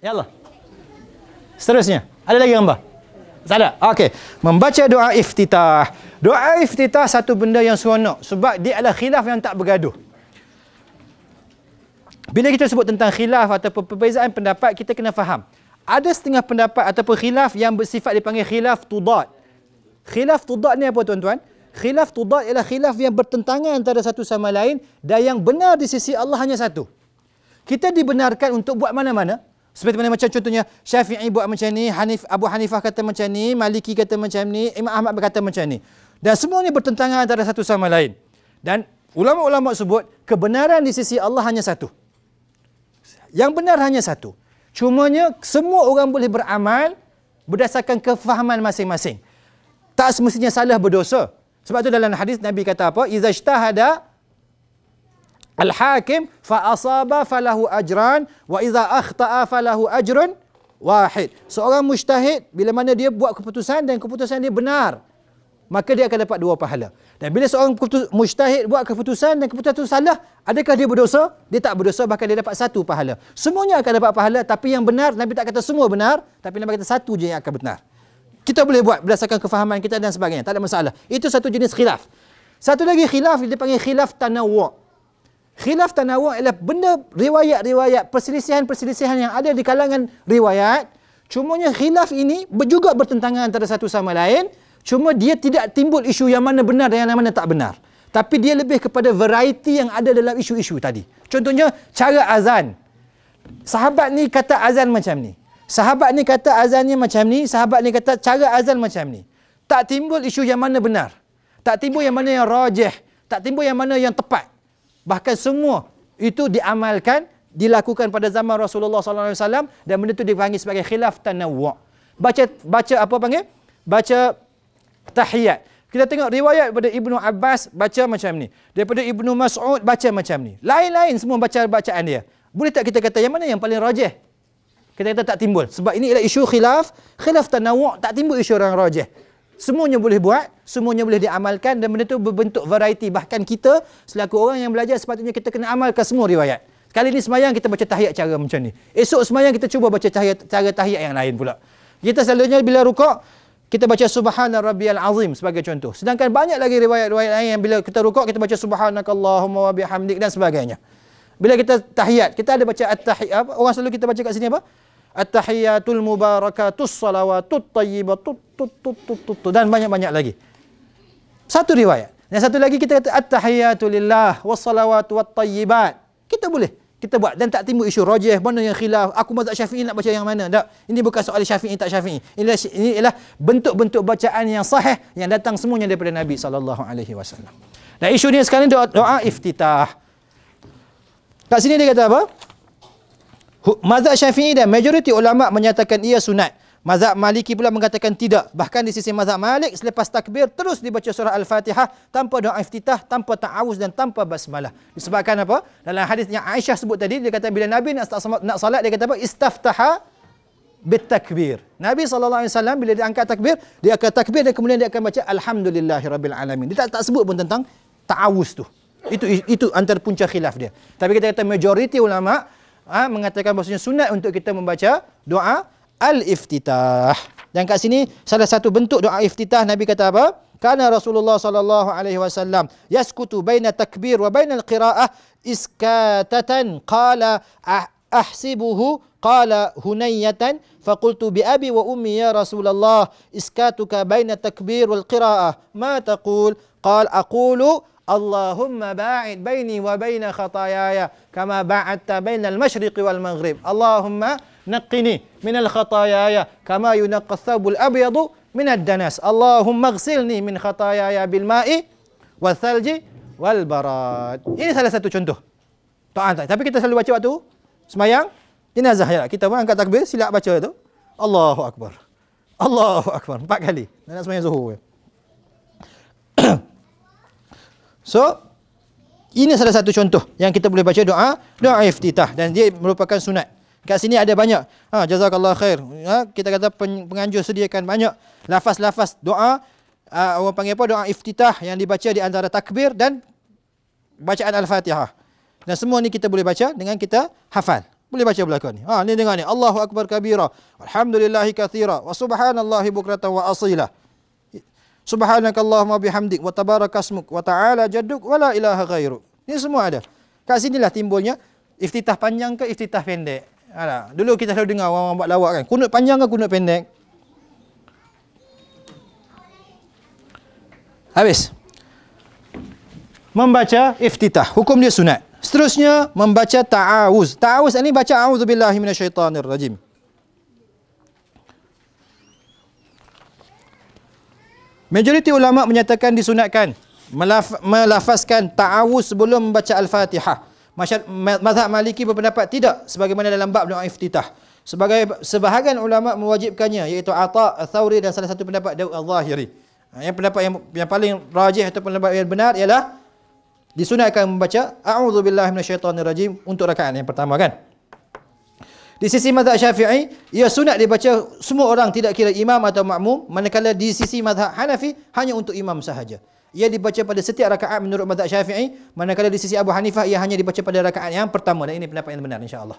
Ya Allah. Seterusnya. Ada lagi gambar? Tak ada? Okey. Membaca doa iftitah. Doa iftitah satu benda yang seronok. Sebab dia adalah khilaf yang tak bergaduh. Bila kita sebut tentang khilaf atau perbezaan pendapat, kita kena faham. Ada setengah pendapat ataupun khilaf yang bersifat dipanggil khilaf tudad. Khilaf tudad ni apa tuan-tuan? Khilaf tudad ialah khilaf yang bertentangan antara satu sama lain dan yang benar di sisi Allah hanya satu. Kita dibenarkan untuk buat mana-mana. Seperti mana macam contohnya Syafi'i buat macam ni, Abu Hanifah kata macam ni, Maliki kata macam ni, Imam Ahmad berkata macam ni. Dan semuanya bertentangan antara satu sama lain. Dan ulama-ulama sebut kebenaran di sisi Allah hanya satu. Yang benar hanya satu. Cumanya semua orang boleh beramal berdasarkan kefahaman masing-masing. Tak semestinya salah berdosa. Sebab tu dalam hadis Nabi kata apa? Iza ijtahada al-hakim fa asaba falahu ajran wa iza akhta'a falahu ajrun wahid. Seorang mujtahid bila mana dia buat keputusan dan keputusan dia benar, maka dia akan dapat 2 pahala. Dan bila seorang mujtahid buat keputusan dan keputusan itu salah, adakah dia berdosa? Dia tak berdosa, bahkan dia dapat 1 pahala. Semuanya akan dapat pahala, tapi yang benar, Nabi tak kata semua benar, tapi Nabi kata satu je yang akan benar. Kita boleh buat berdasarkan kefahaman kita dan sebagainya, tak ada masalah. Itu satu jenis khilaf. Satu lagi khilaf, dia panggil khilaf tanawwu'. Khilaf tanawwu' ialah benda riwayat-riwayat, perselisihan-perselisihan yang ada di kalangan riwayat. Cumanya khilaf ini juga bertentangan antara satu sama lain. Cuma dia tidak timbul isu yang mana benar dan yang mana tak benar. Tapi dia lebih kepada variety yang ada dalam isu-isu tadi. Contohnya, cara azan. Sahabat ni kata azan macam ni. Sahabat ni kata azannya macam ni. Sahabat ni kata cara azan macam ni. Tak timbul isu yang mana benar. Tak timbul yang mana yang rajih. Tak timbul yang mana yang tepat. Bahkan semua itu diamalkan, dilakukan pada zaman Rasulullah SAW dan benda itu dipanggil sebagai khilaf tanawwu'. Baca apa panggil? Baca tahiyat. Kita tengok riwayat daripada Ibnu Abbas baca macam ni. Daripada Ibnu Mas'ud baca macam ni. Lain-lain semua bacaan dia. Boleh tak kita kata yang mana yang paling rajih? Kita kata tak timbul. Sebab ini ialah isu khilaf tanawwu', tak timbul isu orang rajih. Semuanya boleh buat, semuanya boleh diamalkan dan benda itu berbentuk variety. Bahkan kita selaku orang yang belajar sepatutnya kita kena amalkan semua riwayat. Kali ni semayang kita baca tahiyat cara macam ni. Esok semayang kita cuba baca cara tahiyat yang lain pula. Kita selalunya bila rukuk kita baca subhana rabbiyal azim sebagai contoh. Sedangkan banyak lagi riwayat-riwayat lain yang bila kita rukuk kita baca subhanakallahumma wa bihamdik dan sebagainya. Bila kita tahiyat, kita ada baca at-tahiyat. Orang selalu kita baca kat sini apa? At-tahiyatul mubarakatus salawatut tayyibatut dan banyak-banyak lagi. Satu riwayat. Yang satu lagi kita kata at-tahiyatu lillah wassalawatu wattayyibat. Kita boleh kita buat dan tak timbul isu rajih mana yang khilaf. Aku mazhab Syafi'i nak baca yang mana? Tak. Ini bukan soal Syafi'i tak Syafi'i. Ini ialah bentuk-bentuk bacaan yang sahih yang datang semuanya daripada Nabi SAW. Dan isu ni sekarang doa iftitah. Kat sini dia kata apa? Mazhab Syafi'i dan majoriti ulama menyatakan ia sunat. Mazhab Maliki pula mengatakan tidak. Bahkan di sisi mazhab Malik, selepas takbir terus dibaca surah Al-Fatihah tanpa doa iftitah, tanpa ta'awuz dan tanpa basmalah. Disebabkan apa? Dalam hadis yang Aisyah sebut tadi, dia kata bila Nabi nak salat, dia kata apa? Istaftaha bitakbir. Nabi SAW bila dia angkat takbir, dia akan takbir dan kemudian dia akan baca Alhamdulillahirabbil alamin. Dia tak sebut pun tentang ta'awuz tu. Itu antara punca khilaf dia. Tapi kita kata majoriti ulama mengatakan bahawasanya sunat untuk kita membaca doa al-iftitah. Dan kat sini salah satu bentuk doa iftitah Nabi kata apa? Kana Rasulullah sallallahu alaihi wasallam yaskutu baina takbir wa baina al-qiraah iskatatan qala ahsibuhu qala hunayatan faqultu bi abi wa ummi ya Rasulullah iskatuka baina takbir wal qiraah ma taqul qala aqulu Allahumma ba'id baini wa baina khataayaya kama ba'adta baina al-masyriqi wal maghrib. Allahumma naqqini min al-khataayaya kama yunaqqa ath-thawbul abyadu min ad-danas. Allahumma ighsilni min khataayaya bil ma'i wal thalji wal barad. Ini salah satu contoh. Tapi kita selalu baca waktu semayang jenazah ya. Kita pun angkat takbir silap baca tu. Allahu akbar. Allahu akbar 4 kali. Nak semayang zuhur. So, ini salah satu contoh yang kita boleh baca doa iftitah dan dia merupakan sunat. Kat sini ada banyak. Jazakallah khair. Kita kata penganjur sediakan banyak lafaz-lafaz doa, orang panggil apa? Doa iftitah yang dibaca di antara takbir dan bacaan Al-Fatihah. Dan semua ni kita boleh baca dengan kita hafal. Boleh baca belakang ni. Ni dengar ni. Allahu akbar kabira, alhamdulillahi katsira, wa subhanallahi bukratan wa asila. Subhanakallahumma bihamdik wa tabarakasmuk wa ta'ala jadduk wa la ilaha ghairuk. Ini semua ada. Kat sinilah timbulnya iftitah panjang ke iftitah pendek. Dulu kita selalu dengar orang buat lawak kan. Kunut panjang ke kunut pendek? Habis. Membaca iftitah, hukum dia sunat. Seterusnya membaca ta'awuz. Ta'awuz ini baca a'udzubillahi minasyaitonirrajim. Majoriti ulama menyatakan disunatkan melafazkan ta'awuz sebelum membaca al-Fatihah. Mazhab Maliki berpendapat tidak, sebagaimana dalam bab doa iftitah. Sebahagian ulama mewajibkannya, iaitu Atha, Ats-Tsauri dan salah satu pendapat Daud Al-Zahiri. Yang pendapat yang paling rajih atau pendapat yang benar ialah disunatkan membaca a'udzubillahi minasyaitonirrajim untuk rakaat yang pertama kan. Di sisi mazhab Syafi'i, ia sunat dibaca semua orang tidak kira imam atau makmum, manakala di sisi mazhab Hanafi hanya untuk imam sahaja. Ia dibaca pada setiap rakaat menurut mazhab Syafi'i, manakala di sisi Abu Hanifah ia hanya dibaca pada rakaat yang pertama, dan ini pendapat yang benar insya-Allah.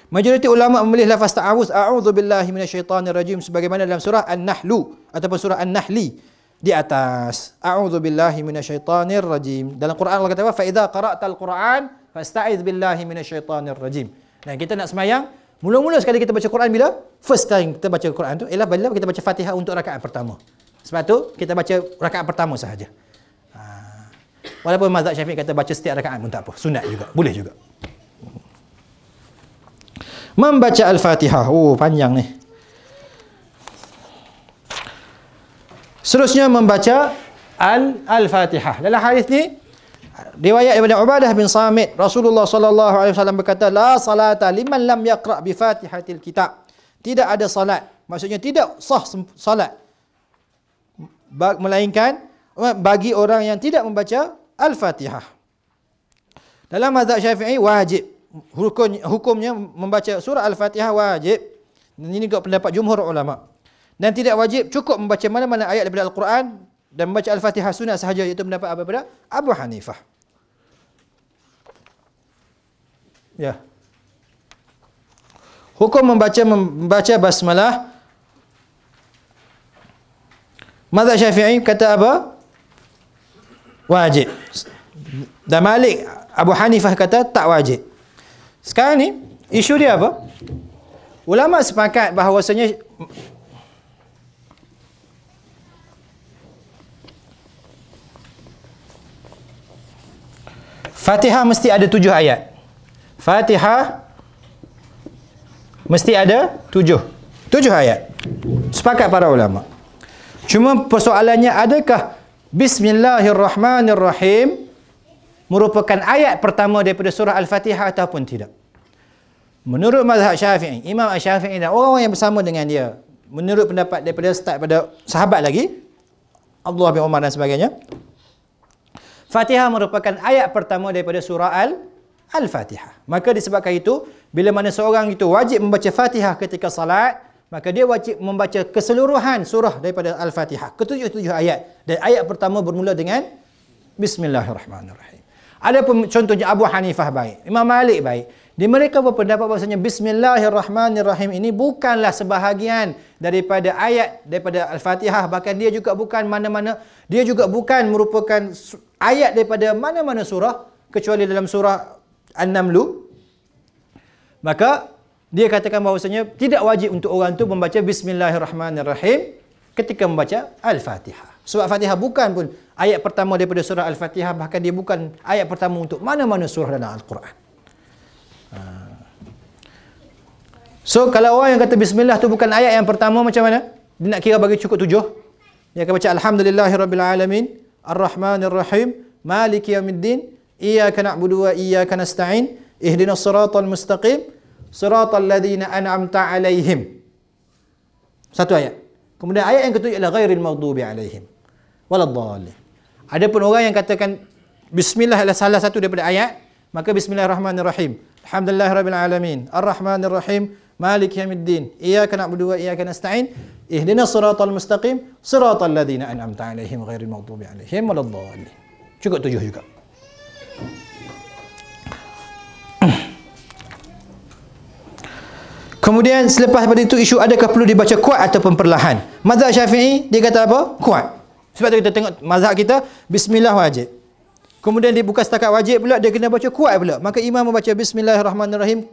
Majoriti ulama memilih lafaz ta'awuz a'udzubillahi minasyaitonirrajim sebagaimana dalam surah An-Nahlu ataupun surah An-Nahli di atas. A'udzubillahi minasyaitonirrajim. Dalam Quran Allah kata, "Fa idza qara'tal Qur'an fasta'iz billahi minasyaitonirrajim." Dan kita nak semayang, mula-mula sekali kita baca Quran bila? First time kita baca Quran tu ialah bila kita baca Fatihah untuk rakaat pertama. Sebab tu kita baca rakaat pertama sahaja. Walaupun mazhab Syafi'i kata baca setiap rakaat pun tak apa, sunat juga, boleh juga. Membaca Al-Fatihah. Panjang ni. Seterusnya membaca Al-Fatihah. Dalam hadis ni riwayat daripada Ubadah bin Samit, Rasulullah sallallahu alaihi wasallam berkata, la salata liman lam yaqra bi Fatihatil kitab. Tidak ada salat. Maksudnya tidak sah salat melainkan bagi orang yang tidak membaca Al-Fatihah. Dalam mazhab Syafi'i wajib. Hukumnya membaca surah Al-Fatihah wajib. Dan ini juga pendapat jumhur ulama. Dan tidak wajib, cukup membaca mana-mana ayat daripada Al-Quran dan membaca Al-Fatihah sunat sahaja, iaitu pendapat daripada Abu Hanifah. Ya. Hukum membaca basmalah. Mazhab Syafi'i kata apa? Wajib. Dan Malik, Abu Hanifah kata tak wajib. Sekarang ni, isu dia apa? Ulama sepakat bahawasanya Fatihah mesti ada 7 ayat. Fatihah mesti ada 7 ayat. Sepakat para ulama. Cuma persoalannya, adakah Bismillahirrahmanirrahim merupakan ayat pertama daripada surah Al-Fatihah ataupun tidak? Menurut mazhab Syafi'i, Imam Syafi'i dan orang yang bersama dengan dia, menurut pendapat daripada start pada sahabat lagi, Abdullah bin Umar dan sebagainya, Fatihah merupakan ayat pertama daripada surah Al-Fatihah. Maka disebabkan itu, bila mana seorang itu wajib membaca Fatihah ketika salat, maka dia wajib membaca keseluruhan surah daripada Al-Fatihah, ketujuh ayat. Dan ayat pertama bermula dengan Bismillahirrahmanirrahim. Ada pun contohnya Abu Hanifah baik, Imam Malik baik. Di mereka berpendapat bahasanya Bismillahirrahmanirrahim ini bukanlah sebahagian daripada ayat daripada Al-Fatihah, bahkan dia juga bukan dia juga bukan merupakan ayat daripada mana-mana surah kecuali dalam surah An-Namlu. Maka dia katakan bahawasanya tidak wajib untuk orang itu membaca Bismillahirrahmanirrahim ketika membaca Al-Fatihah. Sebab Fatihah bukan pun ayat pertama daripada surah Al-Fatihah, bahkan dia bukan ayat pertama untuk mana-mana surah dalam Al-Quran. So kalau orang yang kata Bismillah tu bukan ayat yang pertama, macam mana? Dia nak kira bagi cukup 7. Dia akan baca Alhamdulillahirrabbilalamin, Ar-Rahmanirrahim, Maliki Yawmiddin, Iyyaka na'budu wa iyyaka nasta'in, Ihdinas siratal mustaqim, Siratal ladzina an'amta 'alaihim. Satu ayat. Kemudian ayat yang ketujuh ialah ghairil maghdubi 'alaihim waladdallin. Adapun orang yang katakan Bismillah adalah salah satu daripada ayat, maka Bismillahirrahmanirrahim, Alhamdulillahirabbil alamin, Ar-Rahmanirrahim, Maliki Yawmiddin, Iyyaka na'budu wa iyyaka nasta'in, Ihdinas siratal mustaqim, Siratal ladzina an'amta 'alaihim ghairil maghdubi 'alaihim waladdallin. Cukup 7 juga. Kemudian selepas daripada itu isu adakah perlu dibaca kuat ataupun perlahan. Mazhab Syafi'i dia kata apa? Kuat. Sebab tu kita tengok mazhab kita bismillah wajib. Kemudian dia bukan setakat wajib pula, dia kena baca kuat pula. Maka imam membaca bismillahirrahmanirrahim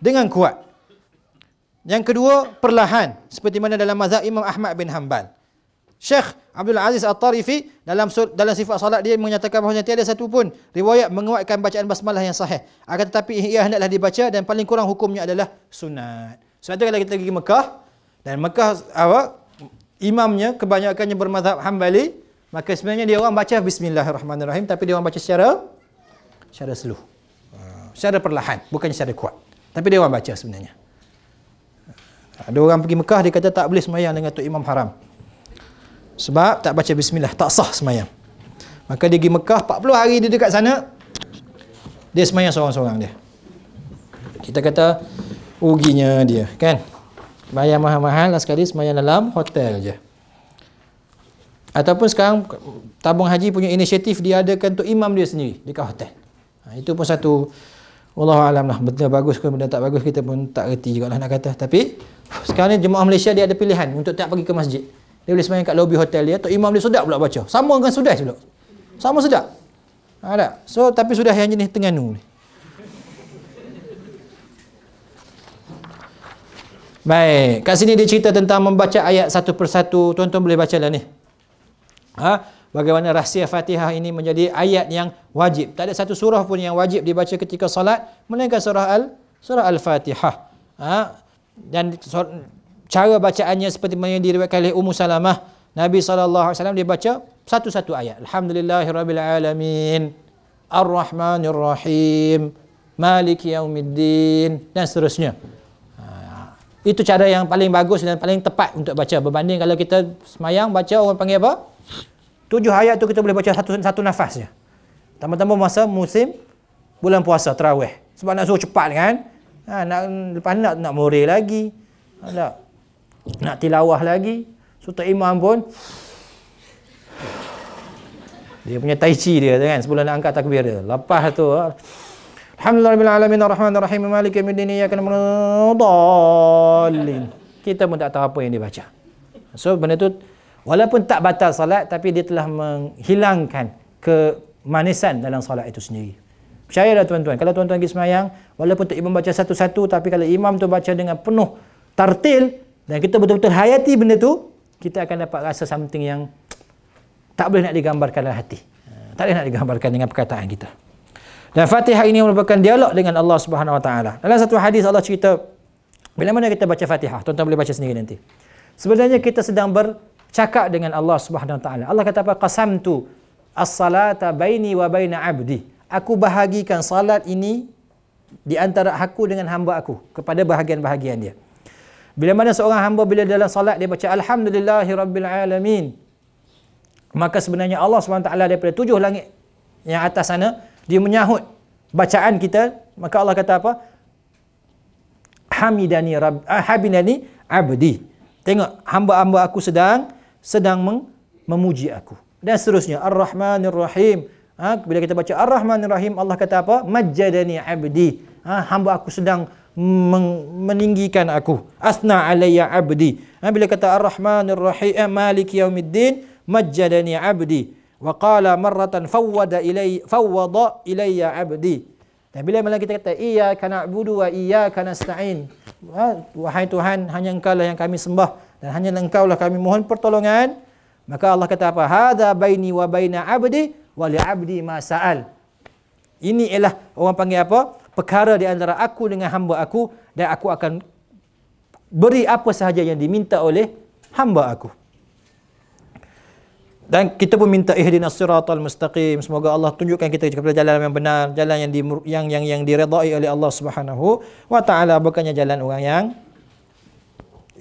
dengan kuat. Yang kedua, perlahan seperti mana dalam mazhab Imam Ahmad bin Hanbal. Syekh Abdul Aziz At-Tarifi dalam sifat salat dia menyatakan bahawa tiada satu pun riwayat menguatkan bacaan basmalah yang sahih. Akan tetapi ia hendaklah dibaca dan paling kurang hukumnya adalah sunat. Sebab tu kalau kita pergi Mekah, dan Mekah imamnya kebanyakannya bermazhab Hambali, maka sebenarnya dia orang baca bismillahirrahmanirrahim tapi dia orang baca secara slow. Secara perlahan, bukan secara kuat. Tapi dia orang baca sebenarnya. Ada orang pergi Mekah dia kata tak boleh sembahyang dengan Tok Imam Haram. Sebab tak baca bismillah, tak sah sembahyang. Maka dia pergi Mekah 40 hari dia dekat sana, dia sembahyang seorang-seorang dia. Kita kata ruginya dia, kan? Bayar mahal-mahal lah sekali sembahyang dalam hotel je. Ataupun sekarang tabung haji punya inisiatif dia adakan untuk imam dia sendiri dekat hotel. Itu pun satu, wallahualam lah, betul bagus ke benda tak bagus kita pun tak reti juga lah nak kata. Tapi sekarang ni jemaah Malaysia dia ada pilihan untuk tak pergi ke masjid. Dia boleh sembahyang kat lobi hotel dia, tok imam dia sedap pula baca. Sama dengan Sudais pula. Sama sedap. Tak? So tapi sudah yang jenis Terengganu ni. Baik, kat sini dia cerita tentang membaca ayat satu persatu. Tuan-tuan boleh baca lah ni. Bagaimana rahsia Fatihah ini menjadi ayat yang wajib. Tak ada satu surah pun yang wajib dibaca ketika salat melainkan surah Al-Fatihah. Dan cara bacaannya seperti yang diriwayatkan oleh Ummu Salamah, Nabi SAW dia baca satu-satu ayat. Alhamdulillahirabbil alamin, Ar-Rahmanir Rahim, Maliki Yaumiddin dan seterusnya. Itu cara yang paling bagus dan paling tepat untuk baca berbanding kalau kita semayang baca orang panggil apa? 7 ayat tu kita boleh baca satu nafas je. Tambah-tambah masa musim bulan puasa tarawih. Sebab nak suruh cepat kan? Lepas nak murid lagi. Nak tilawah lagi. Sultan imam pun dia punya tai chi dia kan sebelum nak angkat takbir dia. Lepas tu alhamdulillahirabbil alamin arrahmanir rahim maliki yaumiddin iyyaka na'budu wa iyyaka kita pun tak tahu apa yang dia baca. So benda tu walaupun tak batal salat tapi dia telah menghilangkan kemanisan dalam salat itu sendiri. Percayalah tuan-tuan, kalau tuan-tuan pergi semayang walaupun tak imam baca satu-satu tapi kalau imam tu baca dengan penuh tartil dan kita betul-betul hayati benda tu, kita akan dapat rasa something yang tak boleh nak digambarkan dalam hati. Tak boleh nak digambarkan dengan perkataan kita. Dan Fatihah ini merupakan dialog dengan Allah Subhanahu Wa Taala. Dalam satu hadis Allah cerita bila mana kita baca Fatihah, tuan-tuan boleh baca sendiri nanti. Sebenarnya kita sedang bercakap dengan Allah Subhanahu Wa Taala. Allah kata apa? Qasamtu as-salata baini wa baina 'abdi. Aku bahagikan salat ini di antara aku dengan hamba aku kepada bahagian-bahagian dia. Bila mana seorang hamba bila dalam salat dia baca alhamdulillahirabbil alamin, maka sebenarnya Allah SWT daripada 7 langit yang atas sana dia menyahut bacaan kita. Maka Allah kata apa? Hamidani abdi. Tengok hamba-hamba aku sedang memuji aku. Dan seterusnya Ar-Rahmanir Rahim. Bila kita baca Ar-Rahmanir Rahim, Allah kata apa? Majjadani abdi. Hamba aku sedang meninggikan aku. Asna alayya abdi. Bila kata Ar-Rahmanir Rahim, Maliki Yaumiddin, majjadani abdi. Wa qala marratan fawwada ilayya abdi. Dan bila kita kata iyyaka na'budu wa iyyaka nasta'in, wahai Tuhan, hanya Engkau lah yang kami sembah dan hanya Engkau lah kami mohon pertolongan, maka Allah kata apa? Hadza baini wa baina abdi wa li abdi ma sa'al. Ini ialah orang panggil apa? Perkara di antara aku dengan hamba aku, dan aku akan beri apa sahaja yang diminta oleh hamba aku. Dan kita pun minta ihdinas siratal mustaqim. Semoga Allah tunjukkan kita kepada jalan yang benar, jalan yang diredai oleh Allah Subhanahu Wa Taala, bukannya jalan orang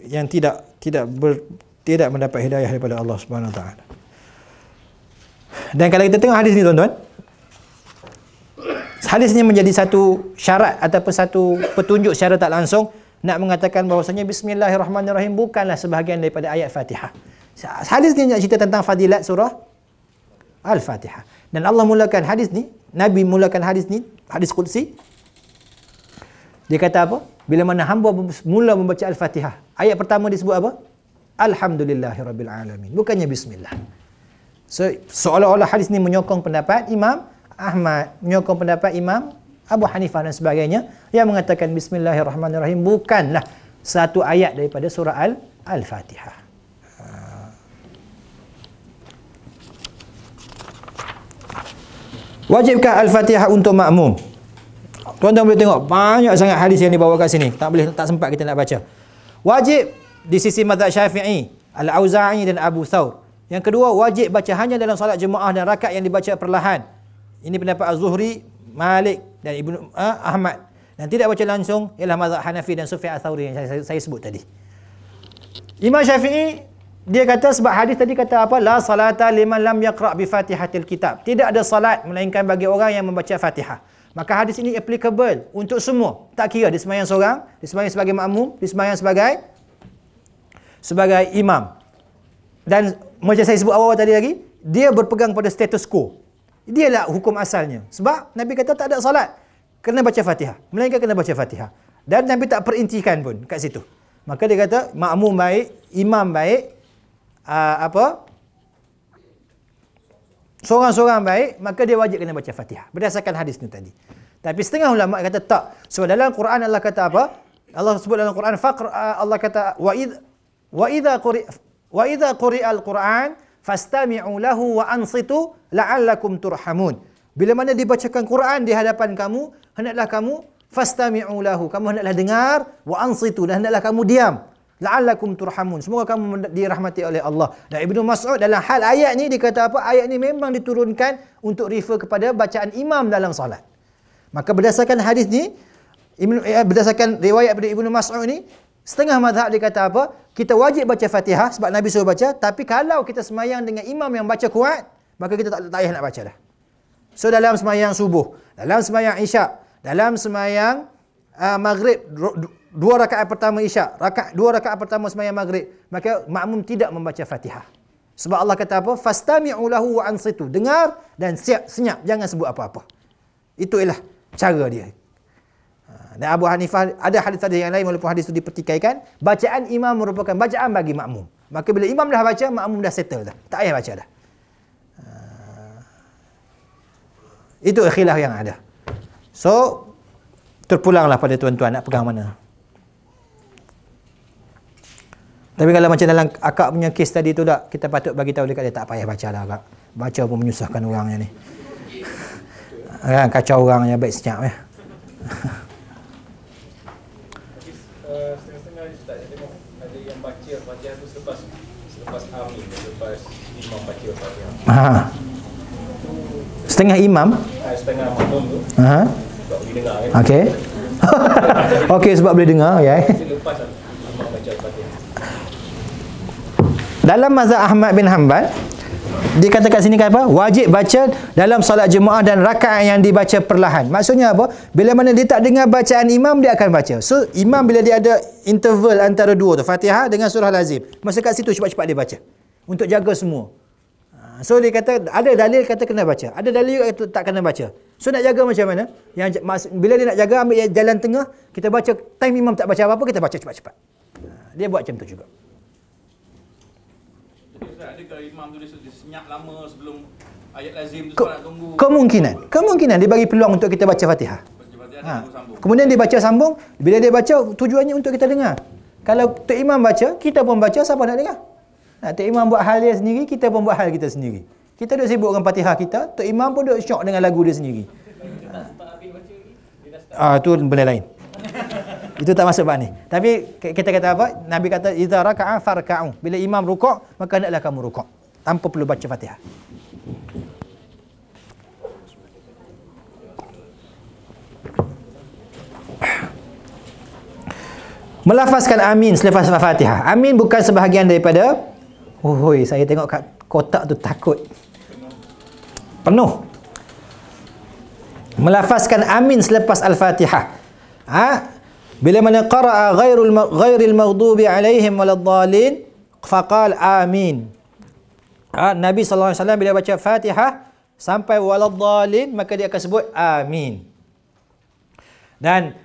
yang tidak mendapat hidayah daripada Allah Subhanahu Wa Taala. Dan kalau kita tengok hadis ni tuan-tuan, hadis ni menjadi satu syarat ataupun satu petunjuk secara tak langsung nak mengatakan bahawasanya bismillahirrahmanirrahim bukanlah sebahagian daripada ayat Fatihah. Hadis ni nak cerita tentang fadilat surah Al-Fatihah. Dan Allah mulakan hadis ni, Nabi mulakan hadis ni, hadis qudsi. Dia kata apa? bila mana hamba mula membaca Al-Fatihah. Ayat pertama disebut apa? Alhamdulillahirabbil alamin. Bukannya bismillah. So, seolah-olah hadis ni menyokong pendapat Imam Ahmad, menyokong pendapat Imam Abu Hanifah dan sebagainya yang mengatakan bismillahirrahmanirrahim bukanlah satu ayat daripada surah Al-Fatihah. Wajibkah Al-Fatihah untuk makmum? Tuan-tuan boleh tengok banyak sangat hadis yang dibawa kat sini. Tak sempat kita nak baca. Wajib di sisi mazhab Syafi'i, Al-Auza'i dan Abu Thawr. Yang kedua, wajib baca hanya dalam solat jemaah dan rakaat yang dibaca perlahan. Ini pendapat Az-Zuhri, Malik dan Ibnu Ahmad. Dan tidak baca langsung ialah mazhab Hanafi dan Sufyan Ats-Tsauri yang saya sebut tadi. Imam Syafi'i dia kata sebab hadis tadi kata apa? La salata liman lam yaqra' bi Fatihatil Kitab. Tidak ada salat melainkan bagi orang yang membaca Fatihah. Maka hadis ini applicable untuk semua. Tak kira dia sembahyang seorang, dia sembahyang sebagai makmum, dia sembahyang sebagai imam. Dan macam saya sebut awal tadi lagi, dia berpegang pada status quo. Dialah hukum asalnya. Sebab Nabi kata tak ada salat kena baca Fatihah. Melainkan kena baca Fatihah. Dan Nabi tak perintikan pun kat situ. Maka dia kata makmum baik, imam baik, seorang-seorang baik, maka dia wajib kena baca Fatihah berdasarkan hadis ni tadi. Tapi setengah ulama kata tak. Sebab dalam Quran Allah kata apa? Allah sebut dalam Quran Allah kata wa idza quri'al Quran fastami'u lahu wa ansitu la'allakum turhamun. Bila mana dibacakan Quran di hadapan kamu, hendaklah kamu fastami'u lahu, kamu hendaklah dengar, wa ansitu, dan hendaklah kamu diam. La'allakum turhamun, semoga kamu dirahmati oleh Allah. Dan Ibnu Mas'ud dalam hal ayat ni dia kata apa? Ayat ni memang diturunkan untuk refer kepada bacaan imam dalam solat. Maka berdasarkan hadis ni, berdasarkan riwayat daripada Ibnu Mas'ud ni, setengah mazhab dia kata apa? Kita wajib baca Fatihah sebab Nabi suruh baca, tapi kalau kita semayang dengan imam yang baca kuat, maka kita tak payah nak baca dah. So dalam semayang subuh, dalam semayang isyak, dalam semayang maghrib, dua rakaat pertama isyak, dua rakaat pertama semayang maghrib, maka makmum tidak membaca Fatihah. Sebab Allah kata apa? Fastami'u lahu wa ansitu. Dengar dan senyap, jangan sebut apa-apa. Itu ialah cara dia. Dan Abu Hanifah ada hadis tadi yang lain walaupun hadis itu dipertikaikan, bacaan imam merupakan bacaan bagi makmum. Maka bila imam dah baca, makmum dah settle dah. Tak payah baca dah. Itu khilaf yang ada. So terpulanglah pada tuan-tuan nak pegang mana. Tapi kalau macam dalam akak punya kes tadi tu tak, kita patut bagi tahu dekat dia tak payah baca lah akak. Baca pun menyusahkan orangnya ni. Kan kacau orangnya baik senyap ya. Setengah-setengah ni Ustaz, saya tengok ada yang baca Fatihah tu selepas amin, selepas imam baca Fatihah. Setengah imam? Setengah makmum tu. Sebab boleh dengar kan. Okey. Okey, sebab boleh dengar ya. Selepas imam baca Fatihah. Dalam mazhab Ahmad bin Hanbal, dikata kat sini kan apa? Wajib baca dalam solat jemaah dan rakaat yang dibaca perlahan. Maksudnya apa? Bila mana dia tak dengar bacaan imam, dia akan baca. So, imam bila dia ada interval antara dua tu, Fatihah dengan surah lazim, masa kat situ cepat-cepat dia baca. Untuk jaga semua. So, dia kata, ada dalil kata kena baca. Ada dalil juga kata tak kena baca. So, nak jaga macam mana? Bila dia nak jaga, ambil jalan tengah, kita baca, time imam tak baca apa-apa, kita baca cepat-cepat. Dia buat macam tu juga. Adakah imam tu dia senyap lama sebelum ayat lazim tu nak tunggu? Kemungkinan dia bagi peluang untuk kita baca Fatihah. Kemudian dia baca sambung. Bila dia baca, tujuannya untuk kita dengar. Kalau Tok Imam baca, kita pun baca, siapa nak dengar? Tok Imam buat hal dia sendiri, kita pun buat hal kita sendiri. Kita duk sibuk dengan Fatihah kita, Tok Imam pun duk syok dengan lagu dia sendiri. Itu benda lain. Itu tak masuk bab ni. Tapi kita kata apa? Nabi kata idza raka'a farka'u. Bila imam rukuk, maka hendaklah kamu rukuk tanpa perlu baca Fatihah. Melafazkan amin selepas Fatihah. Amin bukan sebahagian daripada saya tengok kat kotak tu takut. Penuh. Melafazkan amin selepas Al-Fatihah. Bila mana qara'a ghairil maghdubi alaihim waladdallin faqal amin. Nabi sallallahu alaihi wasallam bila baca Fatihah sampai waladdallin maka dia akan sebut amin. Dan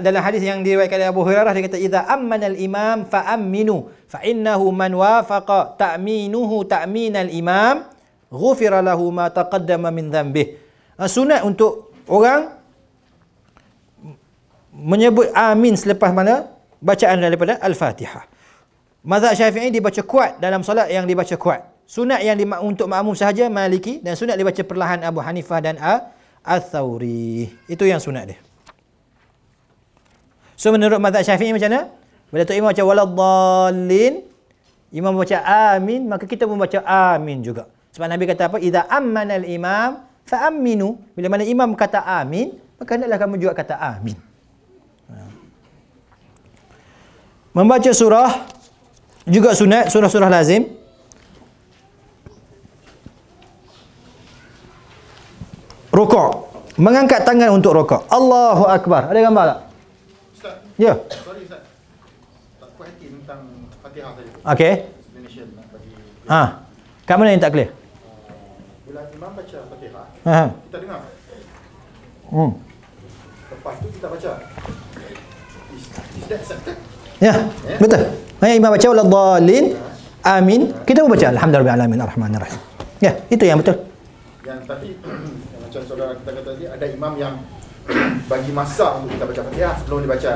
dalam hadis yang diriwayatkan oleh Abu Hurairah, dia kata idza ammana al-imam fa aminu fa innahu man wafaqa ta'minuhu ta'minal imam ghufira lahu ma taqaddama min dhanbih. Sunat untuk orang menyebut amin selepas mana bacaan daripada Al-Fatihah. Mazhab Syafi'i dibaca kuat dalam solat yang dibaca kuat. Sunat yang untuk makmum sahaja Maliki, dan sunat dibaca perlahan Abu Hanifah dan Al-Thawri. Itu yang sunat dia. So menurut mazhab Syafi'i macam mana? Bila tu imam baca waladdallin, imam baca amin, maka kita pun baca amin juga. Sebab Nabi kata apa? Idza ammanal imam fa aminu. Bila mana imam kata amin, maka hendaklah kamu juga kata amin. Membaca surah juga sunat, surah-surah lazim. Rukuk, mengangkat tangan untuk rukuk. Allahu Akbar. Ada gambar tak? Ustaz. Ya. Sorry Ustaz. Tak puas hati tentang Fatihah tadi. Okey. Explanation nak bagi. Kat mana yang tak clear? Bila imam baca Fatihah, Ha. kita dengar. Lepas tu kita baca. Is that accepted? Ya, betul. Imam baca waladdallin, amin. Kita pun baca alhamdulillahirabbil alamin arrahmanirrahim. Ya, itu yang betul. Yang tadi yang macam saudara kita kata tadi, ada imam yang bagi masa untuk kita baca Fatihah sebelum dibaca.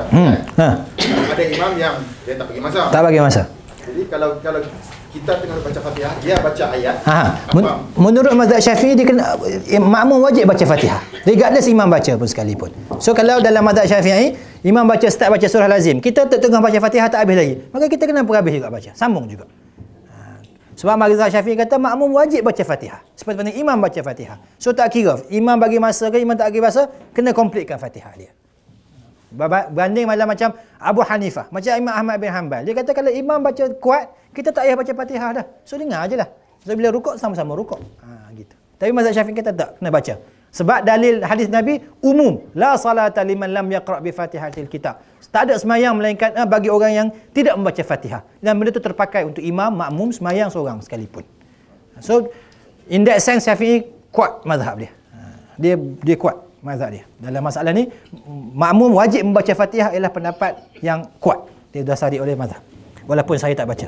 Ada imam yang dia tak bagi masa. Tak bagi masa. Jadi kalau kita tengah baca Fatihah, dia baca ayat. Menurut mazhab Syafi'i, dia kena makmum wajib baca Fatihah, regardless imam baca pun sekalipun. So kalau dalam mazhab Syafi'i, imam start baca surah lazim, kita tengah baca Fatihah tak habis lagi, maka kita kena habis juga baca, sambung juga. Sebab mazhab Syafi'i kata makmum wajib baca Fatihah seperti mana imam baca Fatihah. So tak kira imam bagi masa ke imam tak bagi masa, kena completekan Fatihah dia. Banding macam Abu Hanifah, macam Imam Ahmad bin Hanbal, dia kata kalau imam baca kuat, kita tak payah baca Fatihah dah. So dengar ajalah. So bila rukuk, sama-sama rukuk. Gitu. Tapi mazhab Syafi'i kata tak, kena baca. Sebab dalil hadis Nabi umum, la salata liman lam yaqra' bi Fatihatil kitab. Tak ada semayang melainkan bagi orang yang tidak membaca Fatihah. Dan benda itu terpakai untuk imam, makmum, semayang seorang sekalipun. So in that sense Syafi'i kuat mazhab dia. Dia kuat mazhab dia. Dalam masalah ni makmum wajib membaca Fatihah ialah pendapat yang kuat. Dia dasari oleh mazhab. Walaupun saya tak baca.